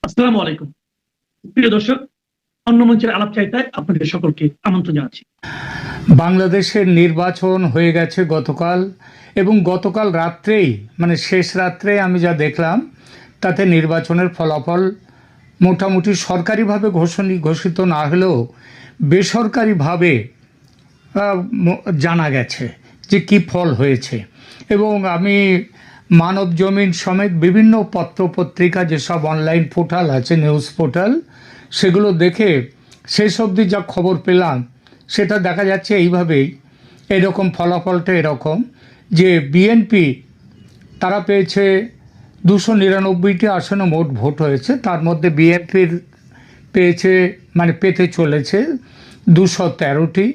আসসালামু আলাইকুম। প্রিয় দর্শক, অন্য মঞ্চের আলাপচারিতায় আপনাদের সকলকে আমন্ত্রণ জানাচ্ছি। বাংলাদেশের নির্বাচন হয়ে গেছে গতকাল, এবং গতকাল রাত্রেই মানে শেষ রাত্রে আমি যা দেখলাম তাতে নির্বাচনের ফলাফল মোটামুটি সরকারিভাবে ঘোষিত না হলেও বেসরকারিভাবে জানা গেছে যে কী ফল হয়েছে। এবং আমি মানব জমিন সমেত বিভিন্ন পত্রপত্রিকা, যেসব অনলাইন পোর্টাল আছে, নিউজ পোর্টাল, সেগুলো দেখে শেষ অবধি যা খবর পেলাম সেটা দেখা যাচ্ছে এইভাবেই। এরকম ফলাফলটা এরকম যে বিএনপি তারা পেয়েছে 299টি আসনে মোট ভোট হয়েছে, তার মধ্যে বিএনপির পেতে চলেছে 213টি,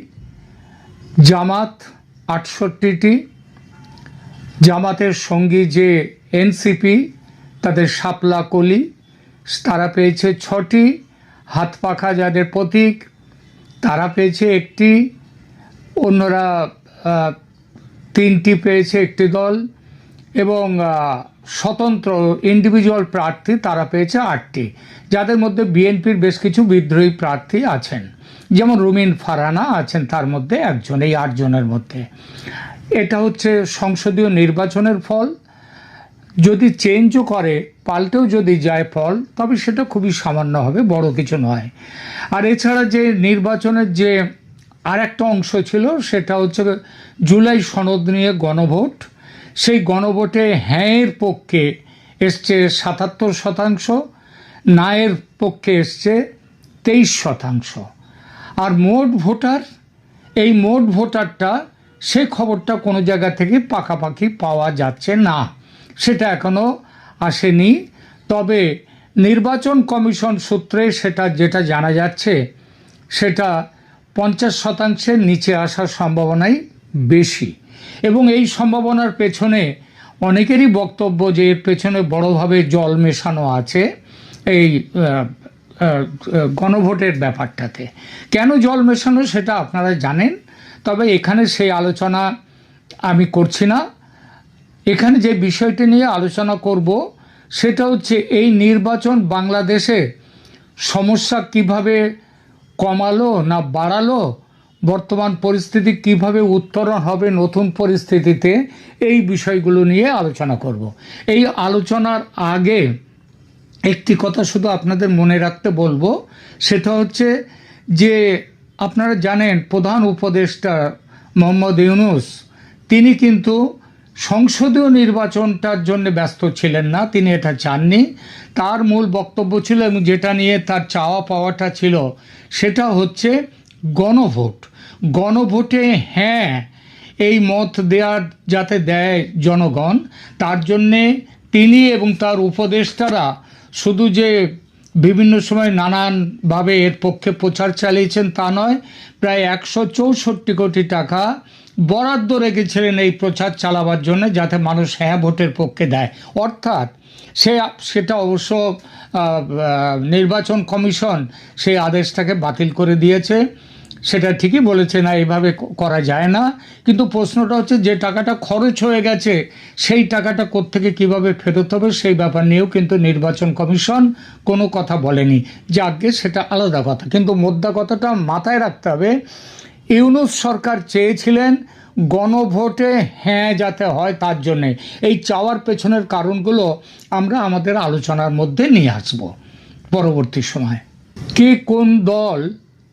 জামাত 68টি, জামাতের সঙ্গী যে এনসিপি তাদের শাপলা কলি তারা পেয়েছে 6টি, হাত পাখা যাদের প্রতীক তারা পেয়েছে 1টি, অন্যরা 3টি পেয়েছে একটি দল, এবং স্বতন্ত্র ইন্ডিভিজুয়াল প্রার্থী তারা পেয়েছে 8টি, যাদের মধ্যে বিএনপির বেশ কিছু বিদ্রোহী প্রার্থী আছেন, যেমন রুমিন ফারহানা আছেন তার মধ্যে একজন, এই 8 জনের মধ্যে। এটা হচ্ছে সংসদীয় নির্বাচনের ফল। যদি চেঞ্জও করে, পাল্টেও যদি যায় ফল, তবে সেটা খুবই সামান্য হবে, বড় কিছু নয়। আর এছাড়া যে নির্বাচনের যে আর একটা অংশ ছিল সেটা হচ্ছে জুলাই সনদ নিয়ে গণভোট। সেই গণভোটে হ্যাঁয়ের পক্ষে এসছে 77%, নায়ের পক্ষে এসছে 23%। আর এই মোট ভোটারটা, সে খবরটা কোনো জায়গা থেকে পাকাপাকি পাওয়া যাচ্ছে না, সেটা এখনও আসেনি। তবে নির্বাচন কমিশন সূত্রে যেটা জানা যাচ্ছে সেটা 50%-এর নিচে আসার সম্ভাবনাই বেশি। এবং এই সম্ভাবনার পেছনে অনেকেরই বক্তব্য যে এর পেছনে বড়োভাবে জল মেশানো আছে এই গণভোটের ব্যাপারটাতে। কেন জল মেশানো সেটা আপনারা জানেন, তবে এখানে সেই আলোচনা আমি করছি না। এখানে যে বিষয়টি নিয়ে আলোচনা করব সেটা হচ্ছে এই নির্বাচন বাংলাদেশে সমস্যা কিভাবে কমালো না বাড়ালো, বর্তমান পরিস্থিতি কিভাবে উত্তরণ হবে নতুন পরিস্থিতিতে, এই বিষয়গুলো নিয়ে আলোচনা করব। এই আলোচনার আগে একটি কথা শুধু আপনাদের মনে রাখতে বলবো, সেটা হচ্ছে যে আপনারা জানেন প্রধান উপদেষ্টা মোহাম্মদ ইউনূস তিনি কিন্তু সংসদীয় নির্বাচনটার জন্য ব্যস্ত ছিলেন না, তিনি এটা চাননি। তার মূল বক্তব্য ছিল, এবং যেটা নিয়ে তার চাওয়া পাওয়াটা ছিল, সেটা হচ্ছে গণভোটে হ্যাঁ এই মত যাতে দেয় জনগণ, তার জন্যে তিনি এবং তার উপদেষ্টারা শুধু যে বিভিন্ন সময় নানানভাবে এর পক্ষে প্রচার চালিয়েছেন তা নয়, প্রায় 164 কোটি টাকা বরাদ্দ রেখেছিলেন এই প্রচার চালাবার জন্য, যাতে মানুষ হ্যাঁ ভোটের পক্ষে দেয়। অর্থাৎ সেটা অবশ্য নির্বাচন কমিশন সেই আদেশটাকে বাতিল করে দিয়েছে। সেটা ঠিকই বলেছে, না এইভাবে করা যায় না, কিন্তু প্রশ্নটা হচ্ছে যে টাকাটা খরচ হয়ে গেছে সেই টাকাটা কোত্থেকে কিভাবে ফেরত হবে সেই ব্যাপার নিয়েও কিন্তু নির্বাচন কমিশন কোনো কথা বলেনি। যাকে সেটা আলাদা কথা, কিন্তু মোদ্দা কথাটা মাথায় রাখতে হবে, ইউনূস সরকার চেয়েছিলেন গণভোটে হ্যাঁ যাতে হয়, তার জন্যে এই চাওয়ার পেছনের কারণগুলো আমরা আমাদের আলোচনার মধ্যে নিয়ে আসব পরবর্তী সময়। কে কোন দল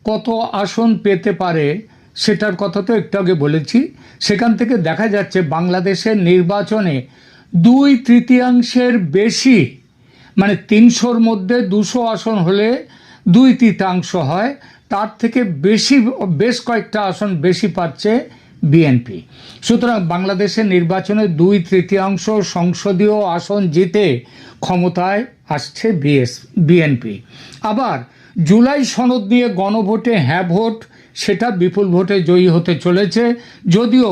কত আসন পেতে পারে সেটার কথা তো একটু আগে বলেছি। সেখান থেকে দেখা যাচ্ছে বাংলাদেশের নির্বাচনে 2/3 বেশি, মানে 300-র মধ্যে 200 আসন হলে 2/3 হয়, তার থেকে বেশি বেশ কয়েকটা আসন বেশি পাচ্ছে বিএনপি। সুতরাং বাংলাদেশের নির্বাচনে 2/3 সংসদীয় আসন জিতে ক্ষমতায় আসছে বিএনপি। আবার জুলাই সনদ নিয়ে গণভোটে হ্যাঁ ভোট, সেটা বিপুল ভোটে জয়ী হতে চলেছে। যদিও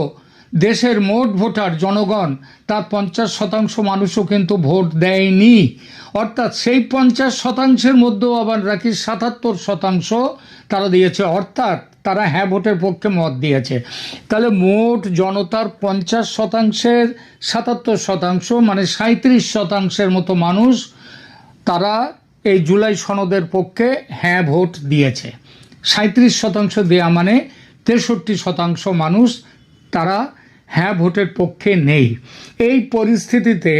দেশের মোট ভোটার জনগণ তার 50% মানুষও কিন্তু ভোট দেয়নি, অর্থাৎ সেই 50%-এর মধ্যেও আবার নাকি 77% তারা দিয়েছে, অর্থাৎ তারা হ্যাঁ ভোটের পক্ষে মত দিয়েছে। তাহলে মোট জনতার 50%-এর 77%, মানে 37% মতো মানুষ তারা এই জুলাই সনদের পক্ষে হ্যাঁ ভোট দিয়েছে। 37% দেয়া মানে 63% মানুষ তারা হ্যাঁ ভোটের পক্ষে নেই। এই পরিস্থিতিতে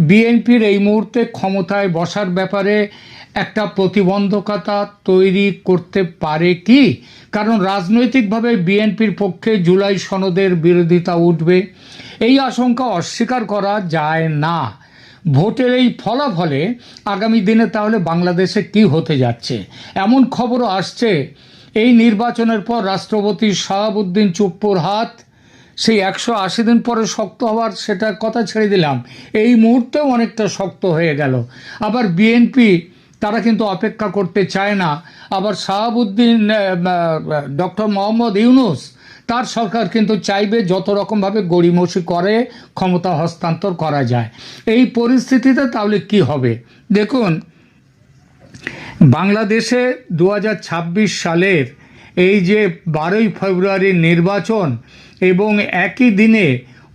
বিএনপির এই মুহূর্তে ক্ষমতায় বসার ব্যাপারে একটা প্রতিবন্ধকতা তৈরি করতে পারে কি? কারণ রাজনৈতিকভাবে বিএনপির পক্ষে জুলাই সনদের বিরোধিতা উঠবে, এই আশঙ্কা অস্বীকার করা যায় না। ভোটের এই ফলাফলে আগামী দিনে তাহলে বাংলাদেশে কি হতে যাচ্ছে? এমন খবরও আসছে এই নির্বাচনের পর রাষ্ট্রপতি শাহাবুদ্দিন চুপ্পুর হাত সেই 180 দিন পরে শক্ত হওয়ার সেটার কথা ছেড়ে দিলাম, এই মুহূর্তেও অনেকটা শক্ত হয়ে গেল। আবার বিএনপি তারা কিন্তু অপেক্ষা করতে চায় না। আবার শাহাবুদ্দিন ডক্টর মোহাম্মদ ইউনূস তার সরকার কিন্তু চাইবে যত রকমভাবে গড়িমসি করে ক্ষমতা হস্তান্তর করা যায়। এই পরিস্থিতিতে তাহলে কি হবে? দেখুন, বাংলাদেশে 2026 সালের এই যে 12ই ফেব্রুয়ারির নির্বাচন এবং একই দিনে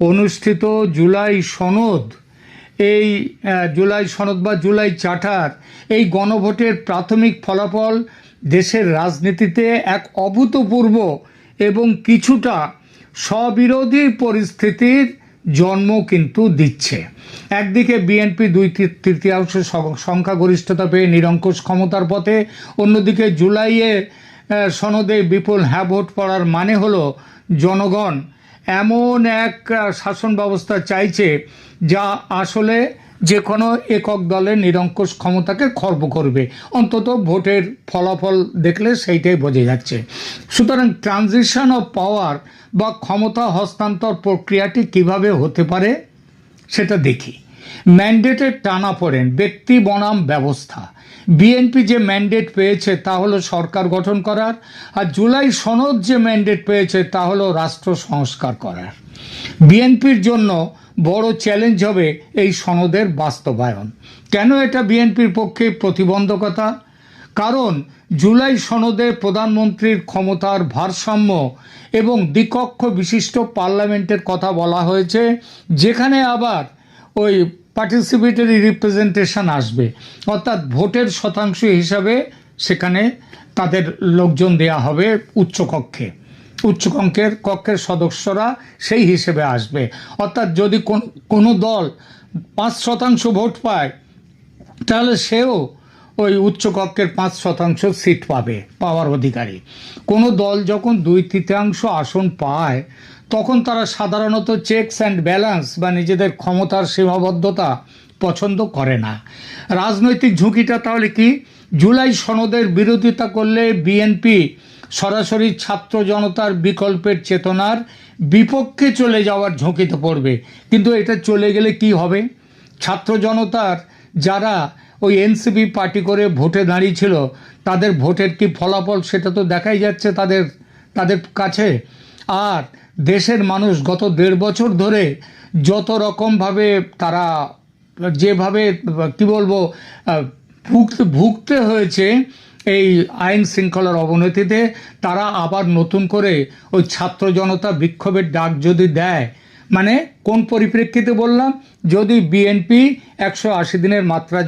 অনুষ্ঠিত জুলাই সনদ, এই জুলাই সনদ বা জুলাই চার্টার, এই গণভোটের প্রাথমিক ফলাফল দেশের রাজনীতিতে এক অভূতপূর্ব এবং কিছুটা স্ববিরোধী পরিস্থিতির জন্ম কিন্তু দিচ্ছে। একদিকে বিএনপি 2/3 সংখ্যাগরিষ্ঠতা পেয়ে নিরঙ্কুশ ক্ষমতার পথে, অন্যদিকে জুলাইয়ে সনদে বিপুল হ্যাঁ ভোট পড়ার মানে হলো জনগণ এমন এক শাসন ব্যবস্থা চাইছে যা আসলে যে কোনো একক দলের নিরঙ্কুশ ক্ষমতাকে খর্ব করবে। অন্তত ভোটের ফলাফল দেখলে সেইটাই বোঝা যাচ্ছে। সুতরাং ট্রানজিশন অফ পাওয়ার বা ক্ষমতা হস্তান্তর প্রক্রিয়াটি কিভাবে হতে পারে সেটা দেখি। ম্যান্ডেটের টানাপোড়েন, ব্যক্তি বনাম ব্যবস্থা। বিএনপি যে ম্যান্ডেট পেয়েছে তা হলো সরকার গঠন করার, আর জুলাই সনদ যে ম্যান্ডেট পেয়েছে তা হলো রাষ্ট্র সংস্কার করার। বিএনপির জন্য বড় চ্যালেঞ্জ হবে এই সনদের বাস্তবায়ন। কেন এটা বিএনপির পক্ষে প্রতিবন্ধকতা? কারণ জুলাই সনদে প্রধানমন্ত্রীর ক্ষমতার ভারসাম্য এবং দ্বিকক্ষ বিশিষ্ট পার্লামেন্টের কথা বলা হয়েছে, যেখানে আবার ওই পার্টিসিপেটরি রিপ্রেজেন্টেশন আসবে, অর্থাৎ ভোটের শতাংশ হিসাবে সেখানে তাদের লোকজন দেয়া হবে কক্ষের সদস্যরা সেই হিসেবে আসবে। অর্থাৎ যদি কোনো দল 5% ভোট পায় তাহলে সেও ওই উচ্চকক্ষের 5% সিট পাওয়ার অধিকারী। কোনো দল যখন 2/3 আসন পায় তখন তারা সাধারণত চেকস অ্যান্ড ব্যালেন্স বা নিজেদের ক্ষমতার সীমাবদ্ধতা পছন্দ করে না। রাজনৈতিক ঝুঁকিটা তাহলে কি? জুলাই সনদের বিরোধিতা করলে বিএনপি সরাসরি ছাত্র জনতার বিকল্পের চেতনার বিপক্ষে চলে যাওয়ার ঝুঁকিতে পড়বে। কিন্তু এটা চলে গেলে কি হবে? ছাত্র জনতার যারা ওই এনসিপি পার্টি করে ভোটে দাঁড়িয়েছিল তাদের ভোটের কি ফলাফল সেটা তো দেখাই যাচ্ছে তাদের কাছে। আর দেশের মানুষ গত 1.5 বছর ধরে যত রকমভাবে তারা যেভাবে কি বলবো ভুগতে হয়েছে এই আইন শৃঙ্খলার অবনতিতে, তারা আবার নতুন করে ওই ছাত্র জনতা বিক্ষোভের ডাক যদি দেয়, মানে কোন পরিপ্রেক্ষিতে বললাম, যদি বিএনপি 180 দিনের মাত্রা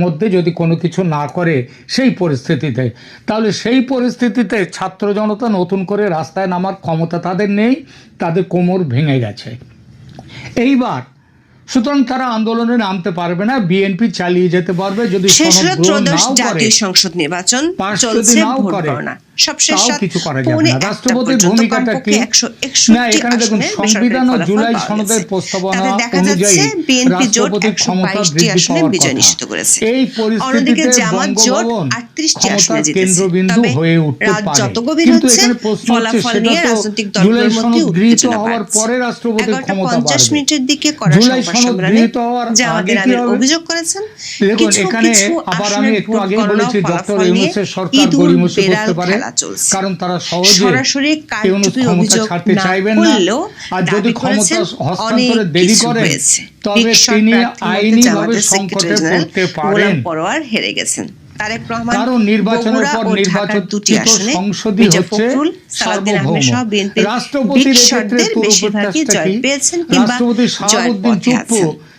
মধ্যে যদি কোনো কিছু না করে সেই পরিস্থিতিতে, তাহলে সেই পরিস্থিতিতে ছাত্র জনতা নতুন করে রাস্তায় নামার ক্ষমতা তাদের নেই, তাদের কোমর ভেঙে গেছে এইবার। সুতরাং তারা আন্দোলনে নামতে পারবে না, বিএনপি চালিয়ে যেতে পারবে যদি জাতীয় সংসদ নির্বাচন চলছে, ভোট গণনা সবশেষ কিছু করা যাবে না। রাষ্ট্রপতির ভূমিকাটা কি? না, এখানে দেখুন সংবিধান ও জুলাই সনদের প্রস্তাবনা অনুযায়ী রাষ্ট্রপতির ক্ষমতা বৃদ্ধি পাওয়ার কথা। এই পরিস্থিতিতে বঙ্গভবন ক্ষমতার কেন্দ্রবিন্দু হয়ে উঠতে পারে। কিন্তু এখানে প্রশ্ন হচ্ছে সেটা তো জুলাই সনদ গৃহীত হওয়ার পরে রাষ্ট্রপতির ক্ষমতা বাড়বে। জুলাই সনদ গৃহীত হওয়ার আগে কি হবে? অভিযোগ করেছেন দেখুন এখানে আবার আমি একটু আগে বলেছি ডক্টর ইউনূসের সরকার গড়িমসি করতে পারে, কারণ তারা সরাসরি ক্ষমতা ছাড়তে চাইবেন না। আর যদি ক্ষমতা হস্তান্তরে দেরি করে তবে তিনি আইনিভাবে সংকটে পড়তে পারেন। হেরে গেছেন কারণ নির্বাচনের পর নির্বাচিত সংসদই হচ্ছে সার্বভৌম। রাষ্ট্রপতির এক্ষেত্রে পুরো প্রত্যাশা কি? রাষ্ট্রপতি শাহাবুদ্দিন চুপ্পু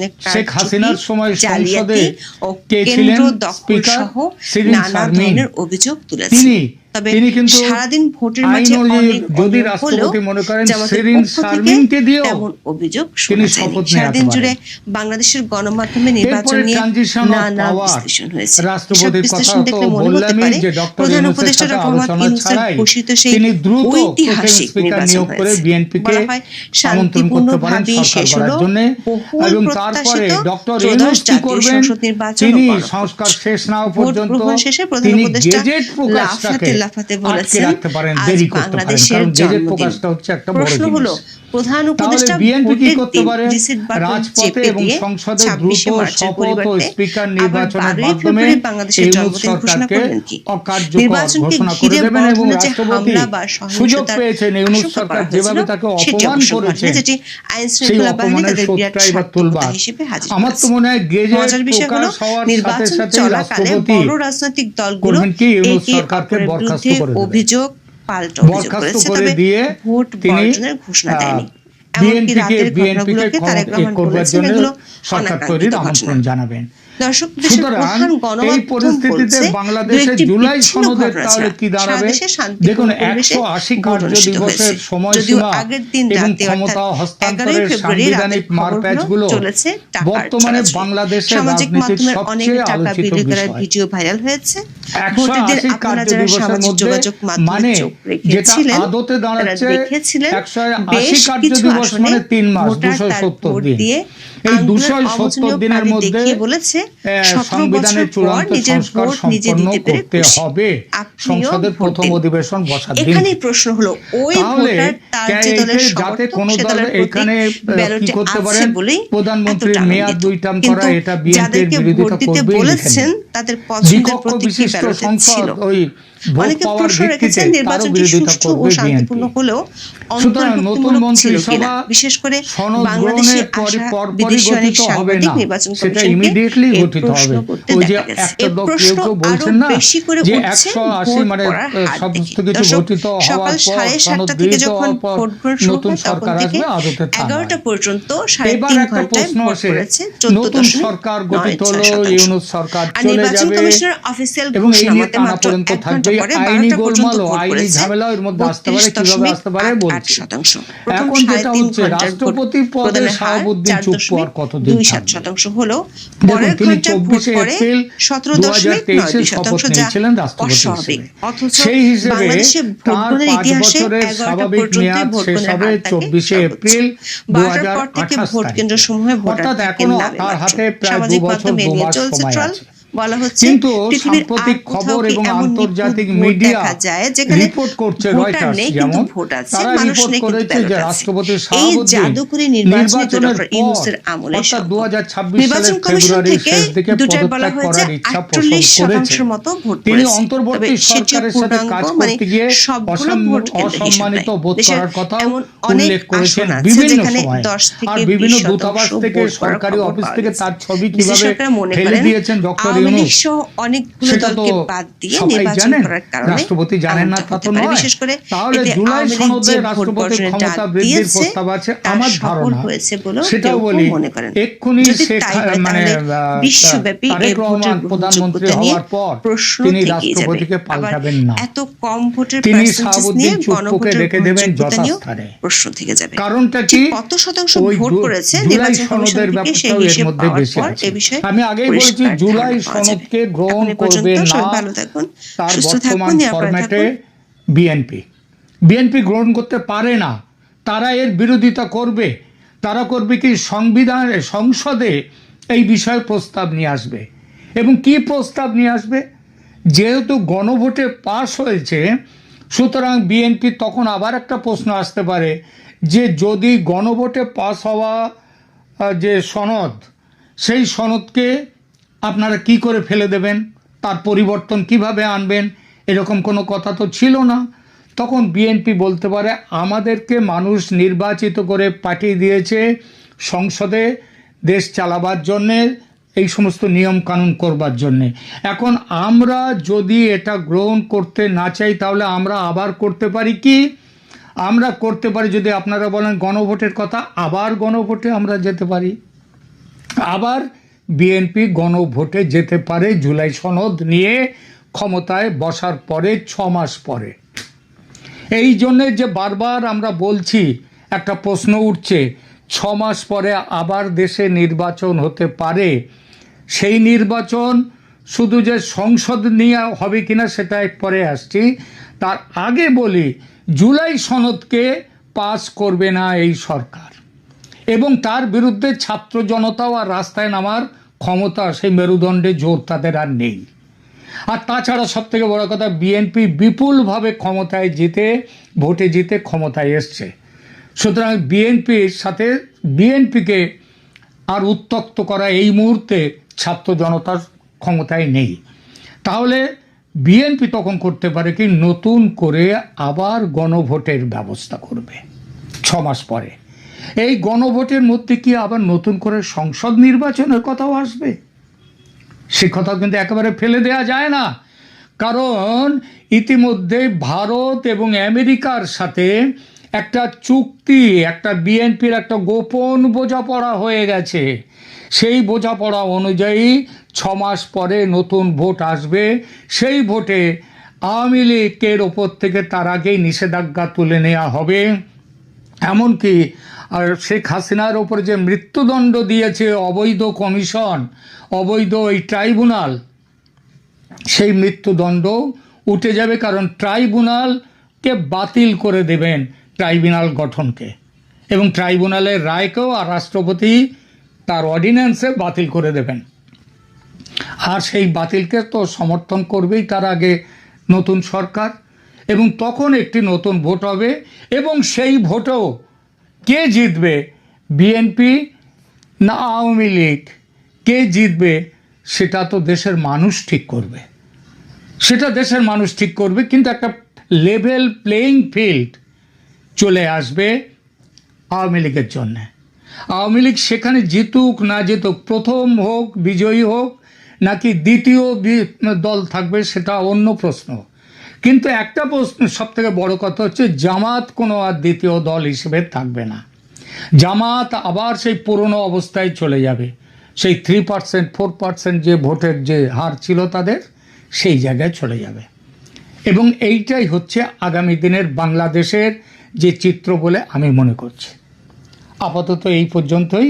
নির্বাচনে শেখ হাসিনার সময় সংসদে জালিয়াতি ও কে ছিলেন কেন্দ্র দখল স্পিকার? সহ শিরিন নানা শারমিন। ধরনের অভিযোগ তুলেছেন। তবে তিনি কিন্তু সারাদিন ভোটের আইন মাঝে অনুযায়ী অনেক যদি অনিয়ম হলেও রাষ্ট্রপতি মনে করেন জামাতের শিরিন পক্ষ থেকে শারমিনকে দিয়েও তেমন অভিযোগ তিনি শোনা যায়নি। শপথ সারাদিন নেওয়াতে জুড়ে পারেন। বাংলাদেশের গণমাধ্যমে নির্বাচন এরপরে নিয়ে ট্রানজিশন অফ নানা পাওয়ার, বিশ্লেষণ হয়েছে। রাষ্ট্রপতির এসব কথা বিশ্লেষণ তো দেখলে মনে হতে বললামই পারে যে ডক্টর প্রধান ইউনূসের উপদেষ্টা সাথে ডক্টর মোহাম্মদ আলোচনা ইউনূসের ছাড়াই ঘোষিত সেই তিনি দ্রুত প্রোটেম ঐতিহাসিক স্পিকার নির্বাচন নিয়োগ করে হয়েছে। বিএনপিকে বলা হয় আমন্ত্রণ করতে পারেন শান্তিপূর্ণভাবেই সরকার শেষ করার হলো জন্য। বহুল এবং তারপরে প্রত্যাশিত ডক্টর ত্রয়োদশ ইউনূস কি জাতীয় করবেন, সংসদ নির্বাচন তিনি ও সংস্কার গণভোট। শেষ না হওয়া ভোট পর্যন্ত গ্রহণ শেষে প্রধান তিনি উপদেষ্টা গেজেট প্রকাশটাকে লাফাতে লাফাতে আটকে বলেছেন, রাখতে পারেন, আজ দেরি করতে পারেন, বাংলাদেশের কারণ গেজেট জন্মদিন। প্রকাশটা হচ্ছে একটা বড় প্রশ্ন হলো, জিনিস। প্রধান উপদেষ্টা বিএনপি কি ভোটের করতে দিন পারে? রিসিট বাটন রাজপথে চেপে এবং দিয়ে সংসদে 26শে দ্রুত মার্চের শপথ ও পরিবর্তে স্পিকার আবার নির্বাচনের 12ই মাধ্যমে ফেব্রুয়ারি বাংলাদেশের ইউনূস জন্মদিন ঘোষণা সরকারকে করবেন কি? অকার্যকর নির্বাচনকে ঘোষণা করে ঘিরে দেবেন বড় এবং ধরনের যে রাষ্ট্রপতি হামলা বা সুযোগ সহিংসতার পেয়েছেন ইউনূস আশঙ্কা সরকার করা যেভাবে হয়েছিল, তাকে সেটি অপমান অবশ্য করেছে, ঘটেনি, যেটি আইন সেই শৃঙ্খলা বাহিনী অপমানের তাদের বিরাট শোধটা এবার সার্থকতা তুলবার। হিসেবে হাজির আমার তো করেছে। মনে হয় গেজেট মজার বিষয় হলো প্রকাশ হওয়ার সাথে নির্বাচন সাথে চলাকালে রাষ্ট্রপতি বড় রাজনৈতিক দলগুলো করবেন কি, ইউনূস একে সরকারকে অপরের বরখাস্ত বিরুদ্ধে করে দেবেন। অভিযোগ পাল্টা অভিযোগ বরখাস্ত করেছে, করে তবে দিয়ে ভোট তিনি বর্জনের ঘোষণা দেয়নি। এমনকি রাতের ঘটনাগুলোকে তারেক রহমান করবার বলেছেন জন্য এগুলো সরকার অনাকাঙ্ক্ষিত তৈরির ঘটনা। আমন্ত্রণ জানাবেন। দর্শক, দেশের সুতরাং প্রধান এই গণমাধ্যম পরিস্থিতিতে বলছে বাংলাদেশে দু-একটি জুলাই বিচ্ছিন্ন সনদের ঘটনা তাহলে ছাড়া কি সারা দাঁড়াবে? দেশে শান্তিপূর্ণ দেখুন, পরিবেশে 180 ভোট কার্য অনুষ্ঠিত দিবসের হয়েছে। সময়সীমা যদিও আগের দিন এবং রাতে ক্ষমতা অর্থাৎ 11ই হস্তান্তরের ফেব্রুয়ারি সাংবিধানিক রাতের মারপ্যাচগুলো খবরগুলো চলেছে টাকার বর্তমানে ছড়াছড়ি। বাংলাদেশের সামাজিক রাজনীতির মাধ্যমে অনেক সবচেয়ে টাকা আলোচিত বিলি করার বিষয়। ভিডিও ভাইরাল হয়েছে। 180 ভোটারদের আপনারা কার্য যারা দিবসের সামাজিক মধ্যে যোগাযোগ মাধ্যমে মানে চোখ যেটা রেখেছিলেন আদতে তারা দাঁড়াচ্ছে দেখেছিলেন 180 বেশ কার্য কিছু দিবস আসনে মানে 3 মাস, ভোটার তার 270 ভোট দিন। দিয়ে এই আঙ্গুলের 270 অমোচনীয় দিনের প্রাণী মধ্যে দেখিয়ে বলেছে 17 সংবিধানের বছর পর চূড়ান্ত নিজের সংস্কার ভোট নিজে সম্পন্ন দিতে পেরে করতে খুশি। হবে। আপনিও সংসদের ভোট প্রথম দিন। অধিবেশন বসার দিন। এখানেই প্রশ্ন হলো, ওই তাহলে ভোটার তার যে দলের যাতে সমর্থক কোনো সে দল দলের প্রতি এখানে কি ব্যালটে করতে আছে পারেন, বলেই প্রধানমন্ত্রীর এতটা মেয়াদ আনন্দিত। 2 টার্ম করা, কিন্তু এটা বিএনপির যাদেরকে ভোট বিরোধিতা দিতে করবেই বলেছেন লিখেন। তাদের পছন্দের বিকক্ষ প্রতীকী বিশিষ্ট ব্যালটে সংসদ ছিল। ওই ভোট অনেকে পাওয়ার প্রশ্ন ভিত্তিতে রেখেছেন তারও নির্বাচনটি বিরোধিতা সুষ্ঠু ও করবে শান্তিপূর্ণ বিএনপি। হলেও সুতরাং নতুন অন্তর্ভুক্তিমূলক ছিল কিনা, মন্ত্রিসভা বিশেষ করে সনদ বাংলাদেশে গ্রহণের আসা পরপরই বিদেশি অনেক গঠিত হবে সাংবাদিক না, নির্বাচন সেটা কমিশনকে ইমিডিয়েটলি এই গঠিত প্রশ্ন হবে। করতে ওই যে দেখা গেছে। একটা এই লোক প্রশ্ন কেউ বলছেন আরো না বেশি করে যে উঠছে 180 ভোট মানে পড়ার হাত সমস্ত থেকে। কিছু দর্শক, গঠিত সকাল হওয়ার পর 7:30 সনদ থেকে গৃহীত যখন হওয়ার পর ভোট গ্রহণ শুরু নতুন হয় তখন সরকার থেকে আসবে, আদতে তা 11টা নয়। পর্যন্ত এবার 3.5 একটা ঘন্টায় প্রশ্ন ভোট আসে, পড়েছে নতুন সরকার গঠিত হলো, 14.96%। ইউনূস সরকার আর চলে নির্বাচন যাবে কমিশনের অফিসিয়াল এবং এই ঘোষণা নিয়ে মতে টানা মাত্র পর্যন্ত 1 ঘন্টা থাকবে। পরে আইনি 12টা পর্যন্ত গোলমাল, ভোট আইনি পড়েছে ঝামেলা এর মধ্যে আসতে পারে, কিভাবে আসতে পারে বলছি। 32.88%। প্রথম এখন যেটা 3.5 হচ্ছে, ঘন্টার ভোট রাষ্ট্রপতি পদে প্রদানের হার শাহাবুদ্দিন চুপ হওয়ার কতদিন থাকবে? 4.27% হলো। দেখুন, পরের তিনি ঘন্টায় ভোট 24শে পড়ে এপ্রিল 17.92%, শপথ যা নিয়েছিলেন রাষ্ট্রপতি অস্বাভাবিক। হিসেবে। অথচ সেই হিসেবে বাংলাদেশে ভোট তার গ্রহণের 5 ইতিহাসে বছরের 11টা স্বাভাবিক পর্যন্তই মেয়াদ ভোট শেষ গ্রহণের হবে হার থাকে 24শে সর্বোচ্চ। এপ্রিল 12টার পর থেকে 2028 ভোট কেন্দ্র সমূহে ভোটার অর্থাৎ থাকেন এখনো না তার মাত্র। হাতে প্রায় 2 সামাজিক বছর মাধ্যমে 2 নিয়ে মাস চলছে সময় ট্রল। আছে। বলা হচ্ছে কিন্তু পৃথিবীর সাম্প্রতিক আর কোথাও খবর কি এবং এমন আন্তর্জাতিক নিখুঁত ভোট মিডিয়া দেখা যায় যেখানে রিপোর্ট করছে, ভোটার রয়টার্স নেই কিন্তু যেমন, ভোট আছে, তারা মানুষ রিপোর্ট নেই কিন্তু করেছে যে ব্যালট আছে। রাষ্ট্রপতি এই শাহাবুদ্দিন জাদুকরি নির্বাচনে তো নির্বাচনের ডক্টর পর ইউনূসের আমলে অর্থাৎ সম্ভব। 2026 নির্বাচন সালের কমিশন ফেব্রুয়ারির থেকে শেষ দিকে দুটায় বলা পদত্যাগ হয়েছে করার ইচ্ছা পোষণ 48% করেছে। মতো ভোট তিনি পড়েছে। অন্তর্বর্তী তবে সেটিও সরকারের সাথে পূর্ণাঙ্গ, কাজ মানে করতে গিয়ে সবগুলো ভোট কেন্দ্র হিসেবে অসম্মানিত নয়। বোধ দেশের করার কথা এমন অনেক উল্লেখ করেছেন আসন আছে বিভিন্ন যেখানে সময়। 10 থেকে আর 20% বিভিন্ন দূতাবাস থেকে, ভোট পড়ার সরকারি খবর অফিস পাওয়া থেকে গেছে। তার ছবি কিভাবে বিশ্লেষকরা মনে ফেলে করেন দিয়েছেন ডক্টর আওয়ামী লীগ ইউনূস, সহ অনেকগুলো সেটা তো দলকে বাদ দিয়ে সবাই নির্বাচন জানেন। করার কারণে রাষ্ট্রপতি জানেন না এমনটা তা তো হতে পারে। নয়। বিশেষ করে তাহলে এতে জুলাই আওয়ামী লীগ সনদে যে ভোট রাষ্ট্রপতির বর্জনের ডাক ক্ষমতা বৃদ্ধির দিয়েছে প্রস্তাব আছে তার আমার সফল ধারণা, হয়েছে বলেও সেটাও কেউ বলি। মনে করেন। এক্ষুনি যদি শেখ তাই হয় মানে তাহলে বিশ্বব্যাপী এই তারেক ভোটের রহমান প্রধানমন্ত্রী গ্রহণযোগ্যতা নিয়ে হওয়ার পর প্রশ্ন তিনি থেকেই রাষ্ট্রপতিকে যাবে। পাল্টাবেন আবার না। এত কম ভোটের তিনি পার্সেন্টেজ নিয়ে শাহাবুদ্দিন চুপ্পুকে গণভোটের রেখে দেবেন গ্রহণযোগ্যতা নিয়েও যথাস্থানে। প্রশ্ন থেকে যাবে। কারণটা ঠিক কি? কত শতাংশ ওই ভোট পড়েছে জুলাই নির্বাচন কমিশন সনদের থেকে সেই ব্যাপারটাও এর হিসেব মধ্যে পাওয়ার বেশি পর আছে। এ বিষয়ে আমি আগেই বলেছি, পরিষ্কার জুলাই ধারণা পাওয়া যাবে। সনদকে গ্রহণ এখন এ করবে পর্যন্ত না সবাই ভালো থাকুন, তার সুস্থ বর্তমান থাকুন, নিরাপদে ফরম্যাটে থাকুন। বিএনপি গ্রহণ করতে পারে না। তারা এর বিরোধিতা করবে। তারা করবে কি, সংসদে এই বিষয়ে প্রস্তাব নিয়ে আসবে। এবং কি প্রস্তাব নিয়ে আসবে? যেহেতু গণভোটে পাস হয়েছে, সুতরাং বিএনপি তখন আবার একটা প্রশ্ন আসতে পারে যে যদি গণভোটে পাস হওয়া যে সনদ, সেই সনদকে আপনারা কি করে ফেলে দেবেন, তার পরিবর্তন কিভাবে আনবেন, এরকম কোনো কথা তো ছিল না। তখন বিএনপি বলতে পারে আমাদেরকে মানুষ নির্বাচিত করে পাঠিয়ে দিয়েছে সংসদে দেশ চালাবার জন্যে, এই সমস্ত নিয়ম কানুন করবার জন্যে। এখন আমরা যদি এটা গ্রহণ করতে না চাই তাহলে আমরা আবার করতে পারি কি? আমরা করতে পারি, যদি আপনারা বলেন গণভোটের কথা, আবার গণভোটে আমরা যেতে পারি। আবার বিএনপি গণভোটে যেতে পারে জুলাই সনদ নিয়ে ক্ষমতায় বসার পরে 6 মাস পরে। এই জন্যে যে বারবার আমরা বলছি, একটা প্রশ্ন উঠছে 6 মাস পরে আবার দেশে নির্বাচন হতে পারে। সেই নির্বাচন শুধু যে সংসদ নিয়ে হবে কিনা সেটা পরে আসছি। তার আগে বলি, জুলাই সনদকে পাস করবে না এই সরকার, এবং তার বিরুদ্ধে ছাত্র জনতাও আর রাস্তায় নামার ক্ষমতা, সেই মেরুদণ্ডে জোর তাদের আর নেই। আর তাছাড়া সবথেকে বড় কথা, বিএনপি বিপুলভাবে ক্ষমতায় ভোটে জিতে ক্ষমতায় এসছে। সুতরাং বিএনপিকে আর উত্তক্ত করা এই মুহূর্তে ছাত্র জনতার ক্ষমতায় নেই। তাহলে বিএনপি তখন করতে পারে কি, নতুন করে আবার গণভোটের ব্যবস্থা করবে 6 মাস পরে। এই গণভোটের মধ্যে কি আবার নতুন করে সংসদ নির্বাচনের কথাও আসবে? সে কথা কিন্তু একেবারে ফেলে দেওয়া যায় না, কারণ ইতিমধ্যে ভারত এবং আমেরিকার সাথে একটা চুক্তি, একটা বিএনপির একটা গোপন বোঝাপড়া হয়ে গেছে। সেই বোঝাপড়া অনুযায়ী 6 মাস পরে নতুন ভোট আসবে। সেই ভোটে আওয়ামী লীগের ওপর থেকে তার আগেই নিষেধাজ্ঞা তুলে নেওয়া হবে। এমনকি আর শেখ হাসিনার ওপর যে মৃত্যুদণ্ড দিয়েছে অবৈধ কমিশন, অবৈধ এই ট্রাইব্যুনাল, সেই মৃত্যুদণ্ড উঠে যাবে, কারণ ট্রাইব্যুনালকে বাতিল করে দেবেন, ট্রাইব্যুনাল গঠনকে, এবং ট্রাইব্যুনালের রায়কেও আর রাষ্ট্রপতি তার অর্ডিন্যান্সে বাতিল করে দেবেন। আর সেই বাতিলকে তো সমর্থন করবেই তার আগে নতুন সরকার, এবং তখন একটি নতুন ভোট হবে, এবং সেই ভোটেও কে জিতবে, বিএনপি না আওয়ামী লীগ, কে জিতবে সেটা তো দেশের মানুষ ঠিক করবে। সেটা দেশের মানুষ ঠিক করবে, কিন্তু একটা লেভেল প্লেইং ফিল্ড চলে আসবে আওয়ামী লীগের জন্য। আওয়ামী লীগ সেখানে জিতুক না জিতুক, প্রথম হোক, বিজয়ী হোক, নাকি দ্বিতীয় দল থাকবে সেটা অন্য প্রশ্ন। কিন্তু একটা প্রশ্ন, সব থেকে বড় কথা হচ্ছে, জামাত কোনো আর দ্বিতীয় দল হিসেবে থাকবে না। জামাত আবার সেই পুরনো অবস্থায় চলে যাবে, সেই 3%, 4% যে ভোটের যে হার ছিল তাদের, সেই জায়গায় চলে যাবে। এবং এইটাই হচ্ছে আগামী দিনের বাংলাদেশের যে চিত্র বলে আমি মনে করছি। আপাতত এই পর্যন্তই।